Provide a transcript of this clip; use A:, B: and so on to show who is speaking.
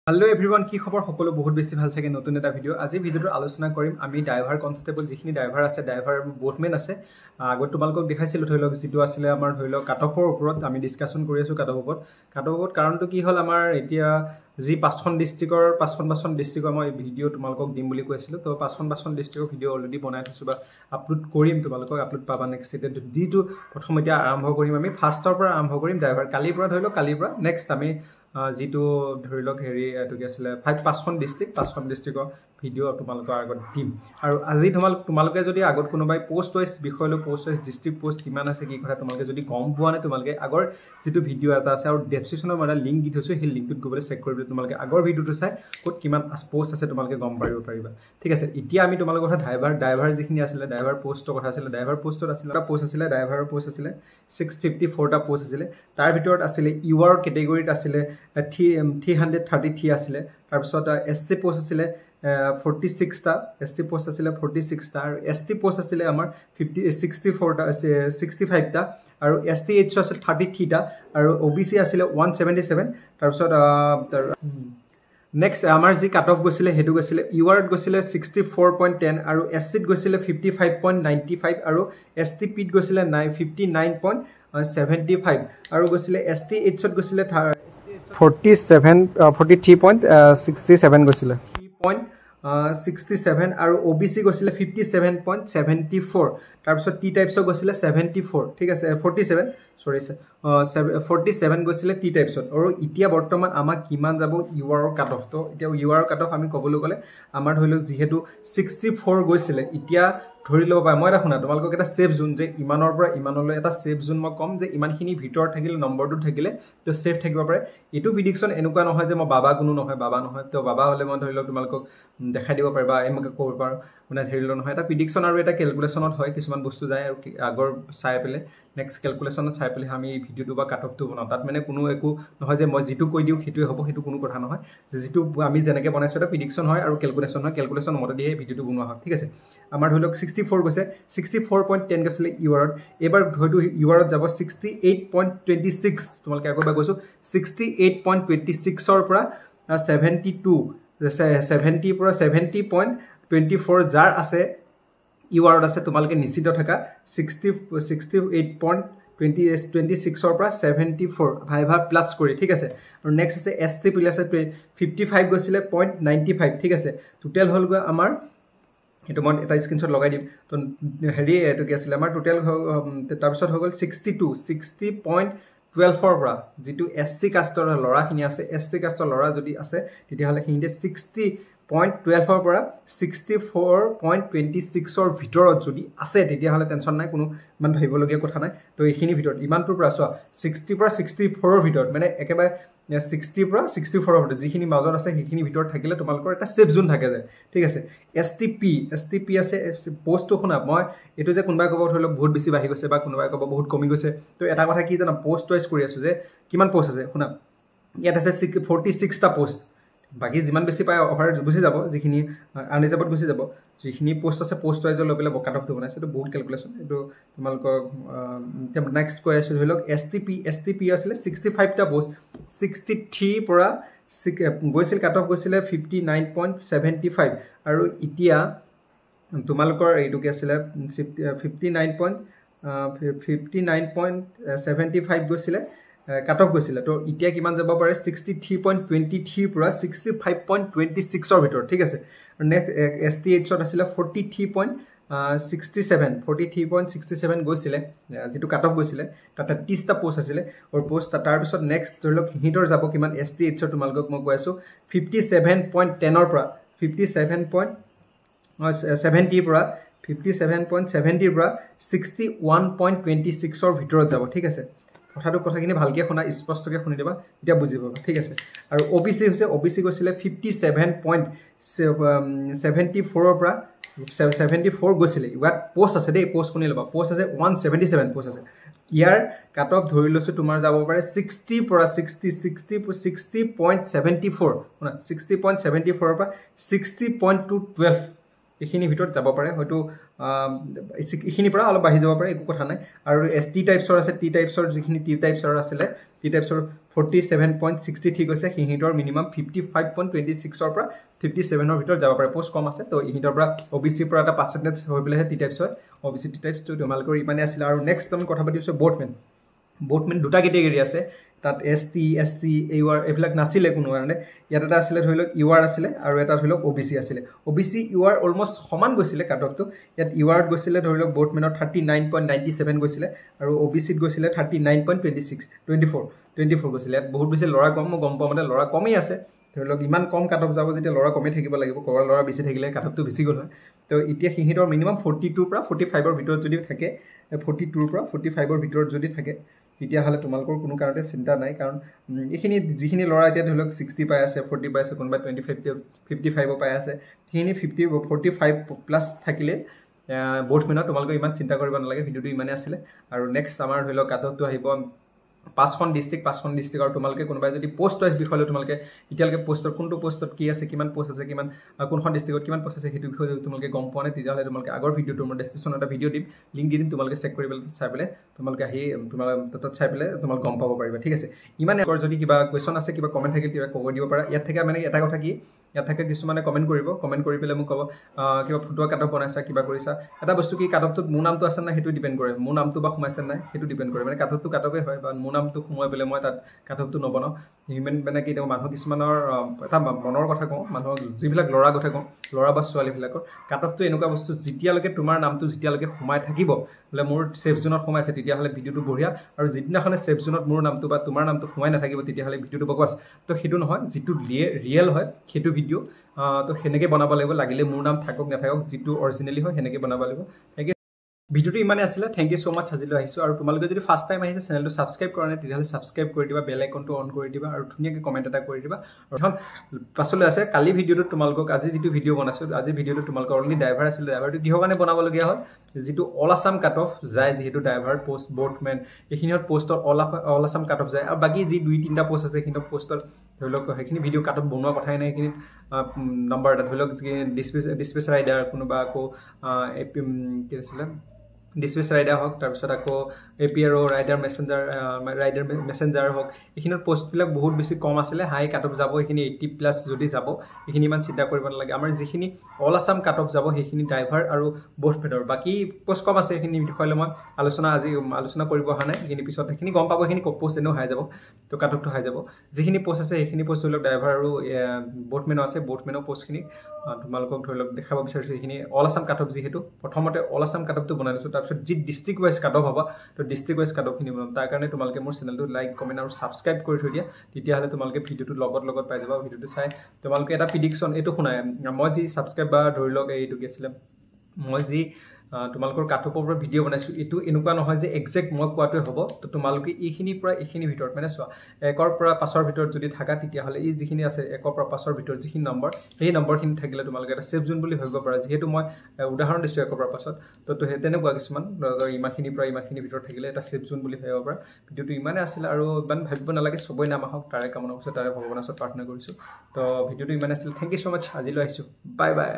A: Hello everyone, কি খবৰ সকলো বহুত বেছি ভাল থাকে নতুন এটা ভিডিও আজি ভিডিওটো আলোচনা কৰিম আমি ড্ৰাইভাৰ কনস্টেবল যিখিনি ড্ৰাইভাৰ আছে ড্ৰাইভাৰ বোটমেন আছে আগত তোমালোকক দেখাইছিলো ধৰি লওক যেটো আছিল আমাৰ ধৰি লওক কাটঅফৰ ওপৰত আমি ডিসকাশন কৰি আছো কাটঅফত কাৰণটো কি হল আমাৰ এতিয়া যি পাঁচখন ডিস্ট্ৰিক্টৰ মই ভিডিও তোমালোকক দিম বুলি কৈছিলো তো পাঁচখন ডিস্ট্ৰিক্টৰ ভিডিও অলৰেডি বনাই থৈছো বা আপলোড কৰিম তোমালোকক আপলোড পাবা নেক্সট ডেট যেটো প্ৰথম এতিয়া আৰম্ভ কৰিম আমি ফাৰ্ষ্টৰ পৰা আৰম্ভ কৰিম ড্ৰাইভাৰ কালিৰ পৰা ধৰি লওক কালিৰ পৰা নেক্সট আমি যেটো ধৰি লওক হেৰি এটো কি আছিল পাঁচখন ডিস্ট্ৰিক্টৰ ভিডিও তোমালোকৰ আগত দিম আৰু আজি তোমালোকে যদি আগত কোনোবাই পোষ্ট ওয়াইজ বিষয়লৈ পোষ্ট ওয়াইজ ডিস্ট্ৰিক্ট পোষ্ট কিমান আছে কি কথা তোমালোকে যদি গম পোৱা নাই তোমালোকে আগৰ যেটো ভিডিও এটা আছে আৰু ডেসক্ৰিপচনৰ মানে লিংক দি থৈছো সেই লিংকটোত গৈ চেক কৰিবলৈ তোমালোকে আগৰ ভিডিওটো চাই ক'ত কিমান পোষ্ট আছে তোমালোকে গম পাৰিবা ঠিক আছে এতিয়া আমি তোমালোকৰ কথা ড্ৰাইভাৰ যিখিনি আছিল ড্ৰাইভাৰ পোষ্টৰ কথা আছিল ড্ৰাইভাৰ পোষ্টত আছিল এটা পোষ্ট আছিল ড্ৰাইভাৰৰ পোষ্ট আছিল 654 টা পোষ্ট আছিল তাৰ ভিতৰত আছিল ইউআৰ কেটেগৰীত আছিল 333 আছিল তাৰ পিছত এসসি পোষ্ট আছিল 46 টা এসটি পোষ্ট আছিল 46 টা আৰু এসটি পোষ্ট আছিল আমাৰ 64 টা 65 টা আৰু এসটিএইচ আছিল 33 টা আৰু ওবিসি আছিল 177 তাৰ পিছত নেক্সট আমাৰ যি কাট অফ গৈছিল হেতু গৈছিল ইউআৰত গৈছিল 64.10 আৰু এসসিত গৈছিল 55.95 আৰু এসটিপিত গৈছিল 59.75 আৰু গৈছিল এসটিএইচত গৈছিল 43.67 গৈছিল 3.67 আৰু ওবিসি গৈছিল 57.74 তাৰ পিছত টি টাইপছ গৈছিল 74 ঠিক আছে 47 সৰি 47 গৈছিল টি টাইপছত আৰু এতিয়া বৰ্তমান আমাক কিমান যাব ইউআৰ কাট অফ তো এতিয়া ইউআৰ কাট অফ আমি কবলৈ গলে আমাৰ ধৰিলো যেহেতু 64 গৈছিল এতিয়া ধৰি লব পাই মই এটা শুনা তোমালোকক এটা সেফ জোন যে ইমানৰ পৰা ইমানলৈ এটা সেফ জোন মই কম যে ইমানখিনি ভিতৰ থাকিলে নম্বৰটো থাকিলে তো সেফ থাকিব পাৰে এটো প্ৰেডিকচন এনেকুৱা নহয় যে মই বাবা কোনো নহয় তো বাবা হলে মই ধৰি লওক তোমালোকক দেখাই দিব পাৰিবা এমকে ক'ব পাৰো মানে ধৰিল নহয় এটা প্ৰেডিকচন আৰু এটা ক্যালকুলেশনত হয় কিছুমান বস্তু যায় আৰু আগৰ চাই পেলে নেক্সট ক্যালকুলেশনত চাই পেলে আমি ভিডিওটো বা কাট অফটো বনাও তাত মানে কোনো একো নহয় যে মই যেটো কৈ দিও হেতুই হ'ব হেতু কোনো কথা নহয় যেটো আমি যেনেকৈ বনাইছো এটা প্ৰেডিকচন হয় আৰু ক্যালকুলেশন হয় ক্যালকুলেশন মতে দিয়ে ভিডিওটো বনোৱা হয় ঠিক আছে আমাৰ ধৰি লওক 64 গৈছে 64.10 গৈছিল ইউআৰত এবাৰ হয়তো ইউআৰত যাব 68.26 তোমালোকে আগৰ বা কৈছো 68.26 ৰ পৰা 72 70 পৰা 70.24 যাৰ আছে ইউআৰত আছে তোমালোকে নিশ্চিত থাকা 68.26 ৰ পৰা 74 ভাইভা প্লাস কৰি ঠিক আছে আৰু নেক্সট আছে এসটি প্লাস 55 গৈছিল 0.95 ঠিক আছে টোটাল হল গৈ আমাৰ এটো মই এটা স্ক্ৰিনশ্বট লগাই দিম তো হেৰি এটো কি আছিল আমাৰ টোটাল তাৰ পিছত হৈ গল 60.12 ৰ পৰা যেটো এসসি কাষ্টৰ লৰাখিনি আছে এসসি কাষ্টৰ লৰা যদি আছে তেতিয়া হলে হিন্দে 60.12 ৰ পৰা 64.26 ৰ ভিতৰত যদি আছে তেতিয়া হলে টেনচন নাই কোনো মান ভাবিবলগীয়া কথা নাই তো এইখিনি ভিতৰত ইমানটোৰ পৰা চোৱা 60 পৰা 64 ৰ ভিতৰত মানে একেবাৰে 60 পৰা 64 ৰ ভিতৰত যিখিনি মাজত আছে সেইখিনি ভিতৰত থাকিলে তোমালোকৰ এটা সেফ জোন থাকে যায় ঠিক আছে এসটিপি আছে পোষ্টটো শুনা মই এটো যে কোনবাই কব ধৰিলক বহুত বেছি বাঢ়ি গৈছে বা কোনবাই কব বহুত কমি গৈছে তো এটা কথা কি জানা পোষ্ট ওয়াইজ কৰি আছো যে কিমান পোষ্ট আছে শুনা ইয়াত আছে 46 টা পোষ্ট বাকি যিমান বেছি পায় অফাৰ গুছি যাব যিখিনি আনৰিজাৰ্ভড গুছি যাব যিখিনি পোষ্ট আছে পোষ্ট ওয়াইজ লৈ পেলে কাট অফটো বনাইছে তো বহুত ক্যালকুলেশন এটো তোমালোকক নেক্সট কৈ আছো ধৰিলক এসটিপি আছিল 65 টা পোষ্ট 63 পৰা গৈছিল কাট অফ গৈছিল 59.75 আৰু এতিয়া তোমালোকৰ এইটো কি আছিল 59.75 গৈছিল কাট অফ গৈছিল তো এতিয়া কিমান যাব পাৰে 63.23 পৰা 65.26 ৰ ভিতৰ ঠিক আছে আৰু নেক্সট এসটিএইচ ত আছিল 43.67 গৈছিল যেটো কাট অফ গৈছিল তাতে 30 টা পোষ্ট আছিল আৰু পোষ্ট তাৰ পিছত নেক্সট ধৰিলক হিটৰ যাব কিমান এসটিএইচ ত তোমালোকক মই কৈ আছো 57.10 ৰ পৰা 57.70 পৰা 57.70 পৰা 61.26 ৰ ভিতৰত যাব ঠিক আছে কথাখিনি ভালকে শুনা স্পষ্টকে শুনি দিবা এতিয়া বুজি পাবা ঠিক আছে আৰু ওবিসি হৈছে ওবিসি গৈছিল 57.74 ৰ পৰা 74 গৈছিল ইয়াত পোষ্ট আছে দেই পোষ্ট শুনি লবা পোষ্ট আছে 177 পোষ্ট আছে ইয়াৰ কাট অফ ধৰি লৈছো তোমাৰ যাব পাৰে 60 পৰা 60.74 শুনা 60.74 ৰ পৰা 60.212 এখিনি ভিতৰত যাব পাৰে হয়তো এখিনি পৰা অলপ বাঢ়ি যাব পাৰে একো কথা নাই আৰু এসটি টাইপছৰ আছে টি টাইপছৰ যিখিনি টি টাইপছৰ আছিল টি টাইপছৰ 47.63 গৈছে সিহিতৰ মিনিমাম 55.26 পৰা 57 ভিতৰত যাব পাৰে পোষ্ট কম আছে তো ইহিতৰ পৰা OBC পৰা এটা পাৰ্চেন্টেজ হৈ পেলেহে টি টাইপছ হয় OBC টি টাইপছ তো তোমালোকৰ ইমানে আছিল আৰু নেক্সট আমি কথা পাতিছো বোটমেন দুটা কেটেগৰী আছে তাত ST SC UR এবিলাক নাছিলে কোনো কাৰণে ইয়াত এটা আছিল ধৰি লওক UR আছিল আৰু এটা ধৰি লওক OBC আছিল OBC UR অলমোষ্ট সমান গৈছিলে কাটঅফটো ইয়াত UR ত গৈছিলে ধৰি লওক বোটমেনৰ 39.97 গৈছিলে আৰু OBC ত গৈছিলে 39.24 গৈছিলে ইয়াত বহুত বেছি লৰা কম গম পাওঁ মানে লৰা কমেই আছে ধৰি লওক ইমান কম কাটঅফ যাব যেতিয়া লৰা কমে থাকিব লাগিব কৰৰ লৰা বেছি থাকিলে কাটঅফটো বেছি গল হয় তো এতিয়া সিহিতৰ মিনিমাম 42 পৰা 45 ৰ ভিতৰত যদি থাকে 42 পৰা 45 ৰ ভিতৰত যদি থাকে তেতিয়া হলে তোমালোকৰ কোনো কাৰণতে চিন্তা নাই কাৰণ এখিনি যিখিনি লৰা এতিয়া ধৰি লওক 60 পাই আছে 40 পাই আছে কোনবা 25 55 পাই আছে সেইখিনি 50 45 প্লাস থাকিলে বোটমেনত তোমালোকৰ ইমান চিন্তা কৰিব নালাগে ভিডিওটো ইমানে আছিল আৰু নেক্সট আমাৰ ধৰি লওক কাটঅফটো আহিব পাঁচখন ডিস্ট্ৰিক্ট আৰু তোমালোকে কোনোবাই যদি পোষ্ট ওয়াইজ বিষয়লৈ তোমালোকে ইতিয়ালকে পোষ্টৰ কোনটো পোষ্টত কি আছে কিমান পোষ্ট আছে কিমান কোনখন ডিস্ট্ৰিক্টত কিমান পোষ্ট আছে হেতু বিষয় যদি তোমালোকে গম পোৱা নাই তেতিয়াহলে তোমালোকে আগৰ ভিডিওটো মোৰ ডেসক্ৰিপচনত এটা ভিডিও দিম লিংক দি দিম তোমালোকে চেক কৰিবলৈ চাই পেলে তোমালোকে আহি তোমালোকে তাত চাই পেলে তোমালোকে গম পাব পাৰিবা ঠিক আছে ইমানে যদি কিবা কোৱেশ্চন আছে কিবা কমেন্ট থাকে কিবা কৈ দিব পাৰা ইয়াত থাকে মানে এটা কথা কি ইয়াত থাকে কিছুমানে কমেন্ট কৰি পেলে মোক কব কিবা ফটো কাটঅফ বনাইছা কিবা কৰিছা এটা বস্তু কি কাটঅফটোত মোৰ নামটো আছে না হেতু ডিপেন্ড কৰে মোৰ নামটো বা সোমাইছে নাই হেতু ডিপেন্ড কৰে মানে কাটঅফটো কাটঅফে হয় বা মোৰ নামটো সোমাই পেলে মই তাত কাটঅফটো নবনাও হিউম্যান মানে কি মানুহ কিছুমানৰ এটা মনৰ কথা কওঁ মানুহক যিবিলাক লৰা কথা কওঁ লৰা বা ছোৱালী বিলাকৰ কাটঅফটো এনেকুৱা বস্তু যেতিয়ালৈকে তোমাৰ নামটো যেতিয়ালৈকে সোমাই থাকিব হলে মোৰ সেভ জোনত সোমাইছে তেতিয়া হলে ভিডিওটো বঢ়িয়া আৰু যেদিনাখনে সেভ জোনত মোৰ নামটো বা তোমাৰ নামটো সোমাই নাথাকিব তেতিয়া হলে ভিডিওটো বকৱাস তো হেতু নহয় যেটো ৰিয়েল হয় হেতু ভিডিও তো হেনেকে বনাব লাগিব লাগিলে মোৰ নাম থাকক নাথাকক যেটো অৰিজিনালি হয় হেনেকে বনাব লাগিব ভিডিওটো ইমানে আছিল থ্যাংক ইউ সো মাচ আজিলৈ আহিছো আৰু তোমালোকে যদি ফাৰ্স্ট টাইম আহিছে চেনেলটো সাবস্ক্ৰাইব কৰা নাই তেতিয়াহলে সাবস্ক্ৰাইব কৰি দিবা বেল আইকনটো অন কৰি দিবা আৰু ধুনীয়াকৈ কমেন্ট এটা কৰি দিবা আৰু পাছলৈ আছে কালি ভিডিওটো তোমালোকক আজি যেটো ভিডিও বনাইছো আজি ভিডিওটো তোমালোকৰ অলৰেডি ড্ৰাইভাৰ আছিল ড্ৰাইভাৰটো কিহৰ কাৰণে বনাব লগিয়া হ'ল যেটো অল আসাম কাট অফ যায় যেহেতু ড্ৰাইভাৰ পোষ্ট বোটমেন এখিনিত পোষ্টৰ অল আসাম কাট অফ যায় আৰু বাকি যি দুই তিনটা পোষ্ট আছে এখিনিত পোষ্টৰ ধৰি লওক হেখিনি ভিডিও কাট অফ বনোৱা কথাই নাই এখিনি নম্বৰ এটা ধৰি লওক ডিসপ্লেচ ৰাইডাৰ কোনোবা আকৌ কি আছিল ডিসপ্লেচ ৰাইডাৰ হক তাৰ পিছত আকৌ APRO ৰাইডাৰ মেসেঞ্জাৰ হক এখিনৰ পোষ্ট বিলাক বহুত বেছি কম আছিল হাই কাট অফ যাব এখিনি 80 প্লাস যদি যাব এখিনি মান চিন্তা কৰিব নালাগে আমাৰ যেখিনি অল আসাম কাট অফ যাব হেখিনি ড্ৰাইভাৰ আৰু বোটমেনৰ বাকি পোষ্ট কম আছে এখিনি বিষয়লৈ মই আলোচনা কৰিব হা নাই এখিনি পিছত এখিনি গম পাব এখিনি পোষ্ট এনো হাই যাব তো কাট অফটো হাই যাব যেখিনি পোষ্ট আছে এখিনি পোষ্ট হলক ড্ৰাইভাৰ আৰু বোটমেনৰ আছে বোটমেনৰ পোষ্টখিনি তোমালোকক ধৰি লওক দেখাব বিচাৰিছো এখিনি অল আসাম কাট অফ যেহেতু প্ৰথমতে অল আসাম কাট অফটো বনাইছো তাৰপিছত যি ডিস্ট্ৰিক্ট ওয়াইজ কাট অফ হ'ব তো ডিস্ট্ৰিক্ট ওয়াইজ কাট অফ খিনি বনাম তাৰ কাৰণে তোমালোকে মোৰ চেনেলটো লাইক কমেন্ট আৰু সাবস্ক্ৰাইব কৰি থৈ দিয়া তেতিয়া হলে তোমালোকে ভিডিওটো লগত পাই যাবা ভিডিওটো চাই তোমালোকে এটা প্ৰেডিকচন এটো শুনাই মই যি সাবস্ক্ৰাইব বা ধৰি লওক এইটো কি আছিল মই যি তোমালোকৰ কাটঅফৰ পৰা ভিডিও বনাইছো এটো এনেকুৱা নহয় যে এক্সাক্ট মই কোৱাটোই হ'ব তো তোমালোকে এইখিনি পৰা এইখিনি ভিতৰত মানে চোৱা 1 ৰ পৰা 5 ৰ ভিতৰত যদি থাকা তেতিয়া হলে এই যিখিনি আছে 1 ৰ পৰা 5 ৰ ভিতৰত যিখিনি নম্বৰ এই নম্বৰখিনি থাকিলে তোমালোকে এটা সেভ জোন বুলি ভাবিব পাৰা যেহেতু মই উদাহৰণ দিছো 1 ৰ পৰা 5 তো তেনেকুৱা কিছুমান ইমানখিনি পৰা ইমানখিনি ভিতৰত থাকিলে এটা সেভ জোন বুলি ভাবিব পাৰা ভিডিওটো ইমানে আছিল আৰু ইমান ভাবিব নালাগে সবই নাম আহক তাৰে কামনা কৰিছো তাৰে ভগৱানৰ ওচৰত প্ৰাৰ্থনা কৰিছো তো ভিডিওটো ইমানে আছিল থ্যাংক ইউ সো মাচ আজিলৈ আহিছো বাই বাই